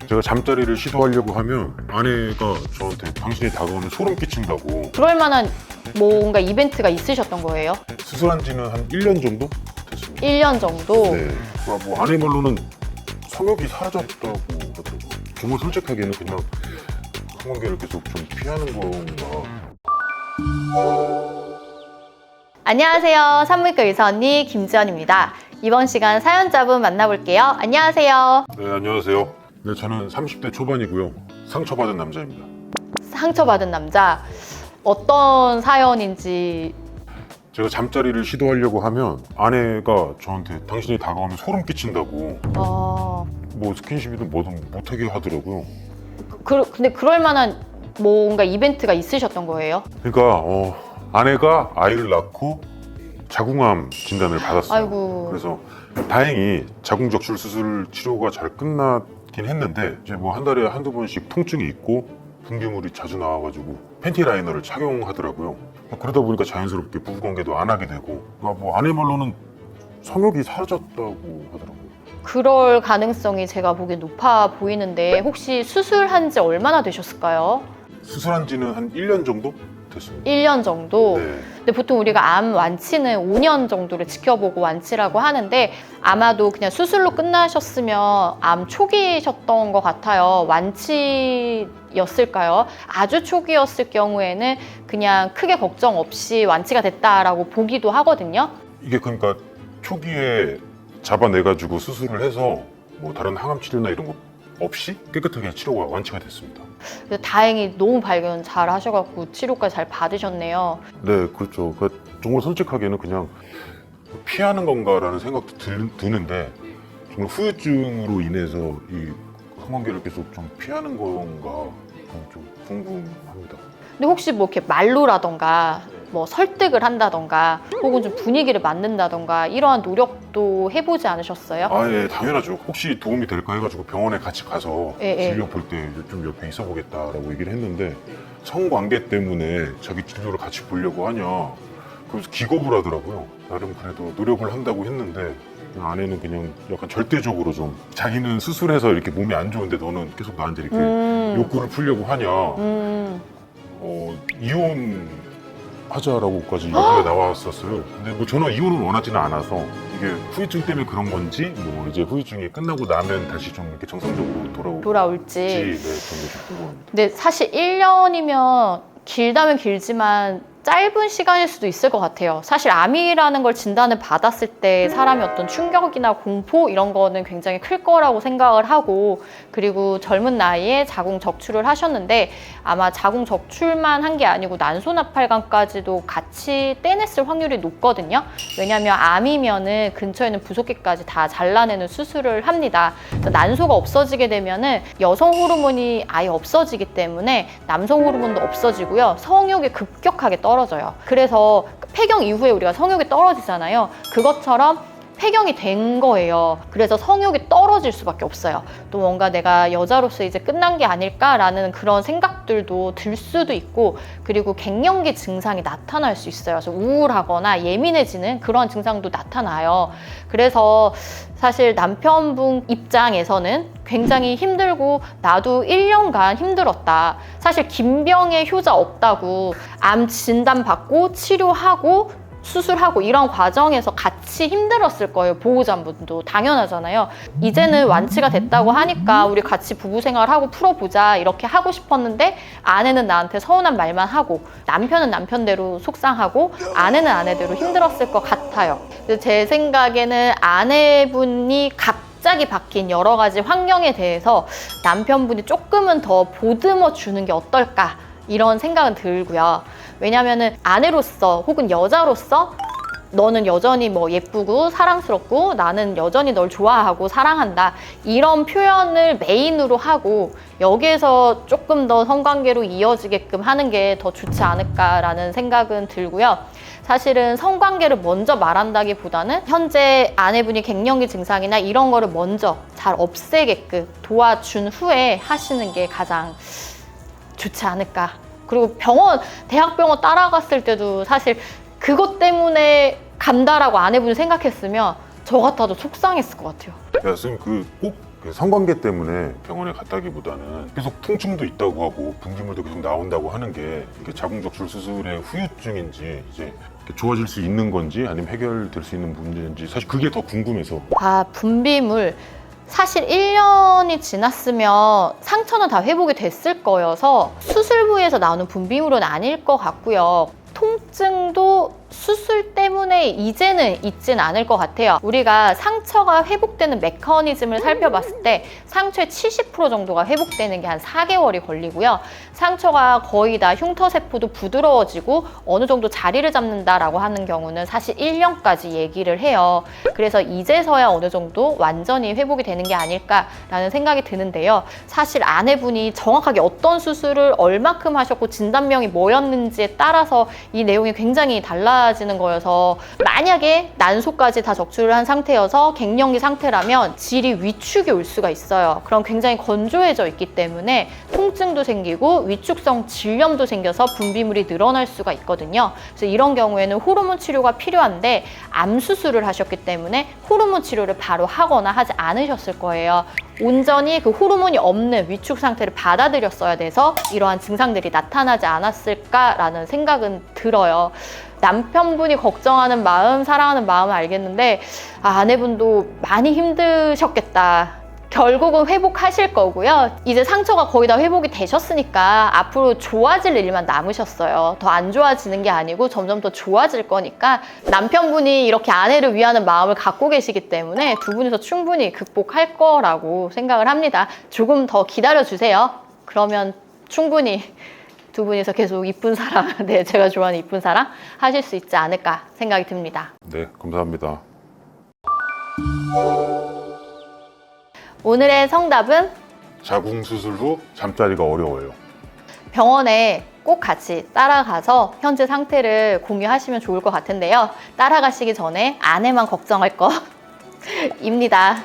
제가 잠자리를 시도하려고 하면 아내가 저한테 당신이 다가오면 소름 끼친다고. 그럴 만한 뭔가 이벤트가 있으셨던 거예요? 수술한 지는 한 1년 정도 됐습니다. 1년 정도? 네. 뭐 아내 말로는 성욕이 사라졌다고 하더라고요. 정말 솔직하게는 그냥 성관계를 계속 좀 피하는 건가. 안녕하세요. 산부인과 의사 언니 김지연입니다. 이번 시간 사연자분 만나볼게요. 안녕하세요. 네, 안녕하세요. 네, 저는 30대 초반이고요. 상처받은 남자입니다. 상처받은 남자, 어떤 사연인지. 제가 잠자리를 시도하려고 하면 아내가 저한테 당신이 다가오면 소름 끼친다고 뭐 스킨십이든 뭐든 못하게 하더라고요. 근데 그럴 만한 뭔가 이벤트가 있으셨던 거예요? 그러니까 아내가 아이를 낳고 자궁암 진단을 받았어요. 아이고. 그래서 다행히 자궁적출 수술 치료가 잘 끝났긴 했는데 이제 뭐 한 달에 한두 번씩 통증이 있고 분비물이 자주 나와가지고 팬티 라이너를 착용하더라고요. 그러다 보니까 자연스럽게 부부관계도 안 하게 되고, 그러니까 뭐 아내 말로는 성욕이 사라졌다고 하더라고요. 그럴 가능성이 제가 보기엔 높아 보이는데 혹시 수술한 지 얼마나 되셨을까요? 수술한 지는 한 1년 정도 됐습니다. 1년 정도? 네. 근데 보통 우리가 암 완치는 5년 정도를 지켜보고 완치라고 하는데 아마도 그냥 수술로 끝나셨으면 암 초기셨던 것 같아요. 완치였을까요? 아주 초기였을 경우에는 그냥 크게 걱정 없이 완치가 됐다라고 보기도 하거든요. 이게 그러니까 초기에 잡아내가지고 수술을 해서 뭐 다른 항암 치료나 이런 거 없이 깨끗하게 치료가 완치가 됐습니다. 그래서 다행히 너무 발견 잘 하셔갖고 치료까지 잘 받으셨네요. 네, 그렇죠. 그러니까 정말 솔직하게는 그냥 피하는 건가라는 생각도 드는데 정말 후유증으로 인해서 이 성관계를 계속 좀 피하는 건가 좀 궁금합니다. 근데 혹시 뭐 이렇게 말로라던가 뭐 설득을 한다던가 혹은 좀 분위기를 만든다던가 이러한 노력도 해보지 않으셨어요? 아, 예, 당연하죠. 혹시 도움이 될까 해가지고 병원에 같이 가서 예, 예. 진료 볼 때 좀 옆에 있어 보겠다라고 얘기를 했는데 성관계 때문에 자기 진료를 같이 보려고 하냐 그래서 기겁을 하더라고요. 나름 그래도 노력을 한다고 했는데 아내는 그냥 약간 절대적으로 좀 자기는 수술해서 이렇게 몸이 안 좋은데 너는 계속 나한테 이렇게 욕구를 풀려고 하냐 이혼 하자라고까지 얘기가 나왔었어요. 근데 뭐 저는 이혼을 원하지는 않아서 이게 후유증 때문에 그런 건지 뭐 이제 후유증이 끝나고 나면 다시 좀 이렇게 정상적으로 돌아올지. 네, 그런 게좀 궁금합니다. 근데 사실 1년이면 길다면 길지만 짧은 시간일 수도 있을 것 같아요. 사실 암이라는 걸 진단을 받았을 때 사람이 어떤 충격이나 공포 이런 거는 굉장히 클 거라고 생각을 하고, 그리고 젊은 나이에 자궁 적출을 하셨는데 아마 자궁 적출만 한 게 아니고 난소나팔관까지도 같이 떼냈을 확률이 높거든요. 왜냐하면 암이면은 근처에 있는 부속기까지 다 잘라내는 수술을 합니다. 난소가 없어지게 되면은 여성 호르몬이 아예 없어지기 때문에 남성 호르몬도 없어지고요. 성욕이 급격하게 떨어져요. 그래서 폐경 이후에 우리가 성욕이 떨어지잖아요. 그것처럼 폐경이 된 거예요. 그래서 성욕이 떨어질 수밖에 없어요. 또 뭔가 내가 여자로서 이제 끝난 게 아닐까라는 그런 생각들도 들 수도 있고, 그리고 갱년기 증상이 나타날 수 있어요. 그래서 우울하거나 예민해지는 그런 증상도 나타나요. 그래서 사실 남편분 입장에서는 굉장히 힘들고 나도 1년간 힘들었다. 사실 김병의 효자 없다고 암 진단 받고 치료하고 수술하고 이런 과정에서 같이 힘들었을 거예요. 보호자분도 당연하잖아요. 이제는 완치가 됐다고 하니까 우리 같이 부부 생활하고 풀어보자 이렇게 하고 싶었는데 아내는 나한테 서운한 말만 하고 남편은 남편대로 속상하고 아내는 아내대로 힘들었을 것 같아요. 제 생각에는 아내분이 갑자기 바뀐 여러 가지 환경에 대해서 남편분이 조금은 더 보듬어 주는 게 어떨까 이런 생각은 들고요. 왜냐면은 아내로서 혹은 여자로서 너는 여전히 뭐 예쁘고 사랑스럽고 나는 여전히 널 좋아하고 사랑한다 이런 표현을 메인으로 하고 여기에서 조금 더 성관계로 이어지게끔 하는 게 더 좋지 않을까라는 생각은 들고요. 사실은 성관계를 먼저 말한다기보다는 현재 아내분이 갱년기 증상이나 이런 거를 먼저 잘 없애게끔 도와준 후에 하시는 게 가장 좋지 않을까. 그리고 대학병원 따라갔을 때도 사실 그것 때문에 간다라고 아내분이 생각했으면 저 같아도 속상했을 것 같아요. 야, 선생님 꼭 그래서 성관계 때문에 병원에 갔다기보다는 계속 통증도 있다고 하고 분비물도 계속 나온다고 하는 게 이게 자궁적출 수술의 후유증인지 이제 좋아질 수 있는 건지 아니면 해결될 수 있는 문제인지 사실 그게 더 궁금해서. 분비물. 사실 1년이 지났으면 상처는 다 회복이 됐을 거여서 수술 부위에서 나오는 분비물은 아닐 것 같고요. 통증도 수술 때문에 이제는 있진 않을 것 같아요. 우리가 상처가 회복되는 메커니즘을 살펴봤을 때 상처의 70% 정도가 회복되는 게 한 4개월이 걸리고요. 상처가 거의 다 흉터세포도 부드러워지고 어느 정도 자리를 잡는다라고 하는 경우는 사실 1년까지 얘기를 해요. 그래서 이제서야 어느 정도 완전히 회복이 되는 게 아닐까라는 생각이 드는데요. 사실 아내분이 정확하게 어떤 수술을 얼마큼 하셨고 진단명이 뭐였는지에 따라서 이 내용이 굉장히 달라지는 거여서 만약에 난소까지 다 적출을 한 상태여서 갱년기 상태라면 질이 위축이 올 수가 있어요. 그럼 굉장히 건조해져 있기 때문에 통증도 생기고 위축성 질염도 생겨서 분비물이 늘어날 수가 있거든요. 그래서 이런 경우에는 호르몬 치료가 필요한데 암 수술을 하셨기 때문에 호르몬 치료를 바로 하거나 하지 않으셨을 거예요. 온전히 그 호르몬이 없는 위축 상태를 받아들였어야 돼서 이러한 증상들이 나타나지 않았을까라는 생각은 들어요. 남편분이 걱정하는 마음, 사랑하는 마음은 알겠는데 아내분도 많이 힘드셨겠다. 결국은 회복하실 거고요. 이제 상처가 거의 다 회복이 되셨으니까 앞으로 좋아질 일만 남으셨어요. 더 안 좋아지는 게 아니고 점점 더 좋아질 거니까 남편분이 이렇게 아내를 위하는 마음을 갖고 계시기 때문에 두 분이서 충분히 극복할 거라고 생각을 합니다. 조금 더 기다려주세요. 그러면 충분히 두 분이서 계속 이쁜 사랑, 네, 제가 좋아하는 이쁜 사랑 하실 수 있지 않을까 생각이 듭니다. 네, 감사합니다. 오늘의 성답은 자궁 수술 후 잠자리가 어려워요. 병원에 꼭 같이 따라가서 현재 상태를 공유하시면 좋을 것 같은데요. 따라가시기 전에 아내만 걱정할 거입니다.